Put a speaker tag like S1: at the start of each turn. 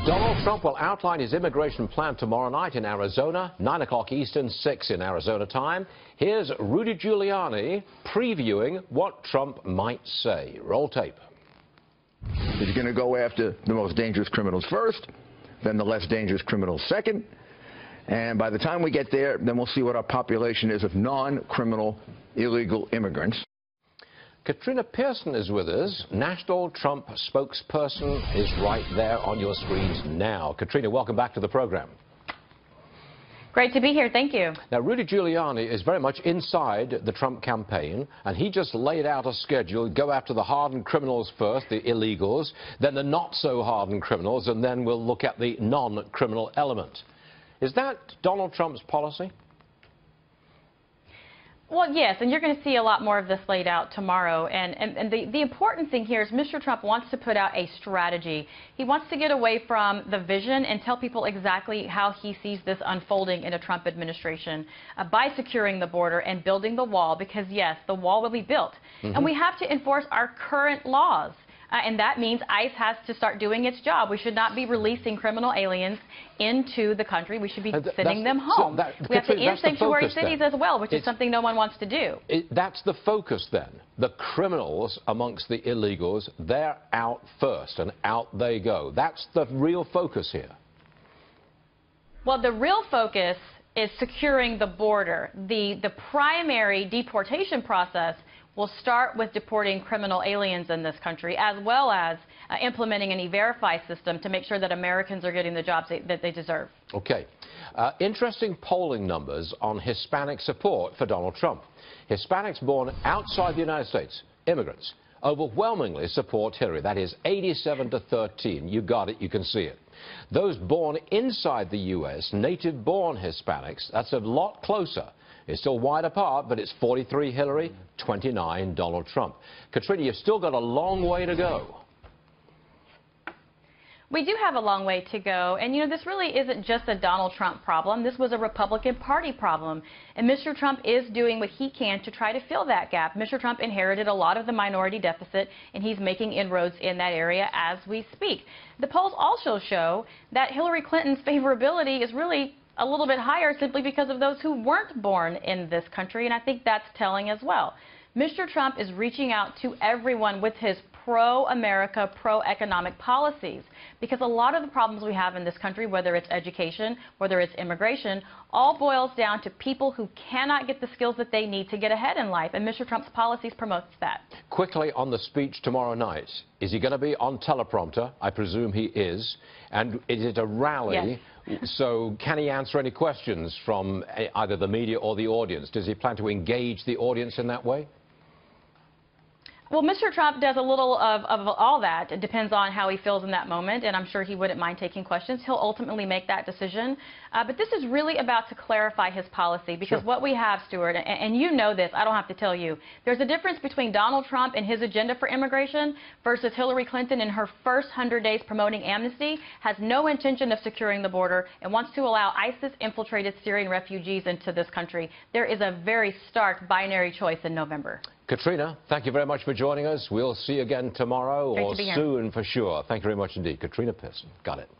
S1: Donald Trump will outline his immigration plan tomorrow night in Arizona, 9 o'clock Eastern, 6 in Arizona time. Here's Rudy Giuliani previewing what Trump might say. Roll tape.
S2: He's going to go after the most dangerous criminals first, then the less dangerous criminals second. And by the time we get there, then we'll see what our population is of non-criminal illegal immigrants.
S1: Katrina Pierson is with us. National Trump spokesperson is right there on your screens now. Katrina, welcome back to the program.
S3: Great to be here. Thank you.
S1: Now, Rudy Giuliani is very much inside the Trump campaign, and he just laid out a schedule. Go after the hardened criminals first, the illegals, then the not-so-hardened criminals, and then we'll look at the non-criminal element. Is that Donald Trump's policy?
S3: Well, yes, and you're going to see a lot more of this laid out tomorrow. And the important thing here is Mr. Trump wants to put out a strategy. He wants to get away from the vision and tell people exactly how he sees this unfolding in a Trump administration by securing the border and building the wall, because, yes, the wall will be built. And we have to enforce our current laws. And that means ICE has to start doing its job. We should not be releasing criminal aliens into the country. We should be sending them home. We have to end sanctuary cities as well, which is something no one wants to do.
S1: That's the focus then. The criminals amongst the illegals, they're out first, and out they go. That's the real focus here.
S3: Well, the real focus is securing the border. The primary deportation process will start with deporting criminal aliens in this country, as well as implementing an E-Verify system to make sure that Americans are getting the jobs that they deserve.
S1: Okay. Interesting polling numbers on Hispanic support for Donald Trump. Hispanics born outside the United States, immigrants, overwhelmingly support Hillary. That is 87-13. You got it. You can see it. Those born inside the U.S., native-born Hispanics, that's a lot closer. It's still wide apart, but it's 43 Hillary, 29 Donald Trump. Katrina, you've still got a long way to go.
S3: We do have a long way to go. And, you know, this really isn't just a Donald Trump problem. This was a Republican Party problem. And Mr. Trump is doing what he can to try to fill that gap. Mr. Trump inherited a lot of the minority deficit, and he's making inroads in that area as we speak. The polls also show that Hillary Clinton's favorability is really a little bit higher simply because of those who weren't born in this country, and I think that's telling as well. Mr. Trump is reaching out to everyone with his pro-America, pro-economic policies, because a lot of the problems we have in this country, whether it's education, whether it's immigration, all boils down to people who cannot get the skills that they need to get ahead in life, and Mr. Trump's policies promotes that.
S1: Quickly on the speech tomorrow night, is he going to be on teleprompter? I presume he is. And is it a rally? Yes. So can he answer any questions from either the media or the audience? Does he plan to engage the audience in that way?
S3: Well, Mr. Trump does a little of all that. It depends on how he feels in that moment, and I'm sure he wouldn't mind taking questions. He'll ultimately make that decision. But this is really about to clarify his policy, because what we have, Stuart, and you know this, I don't have to tell you, there's a difference between Donald Trump and his agenda for immigration versus Hillary Clinton in her first 100 days promoting amnesty, has no intention of securing the border, and wants to allow ISIS-infiltrated Syrian refugees into this country. There is a very stark binary choice in November.
S1: Katrina, thank you very much for joining us. We'll see you again tomorrow or soon for sure. Thank you very much indeed. Katrina Pierson. Got it.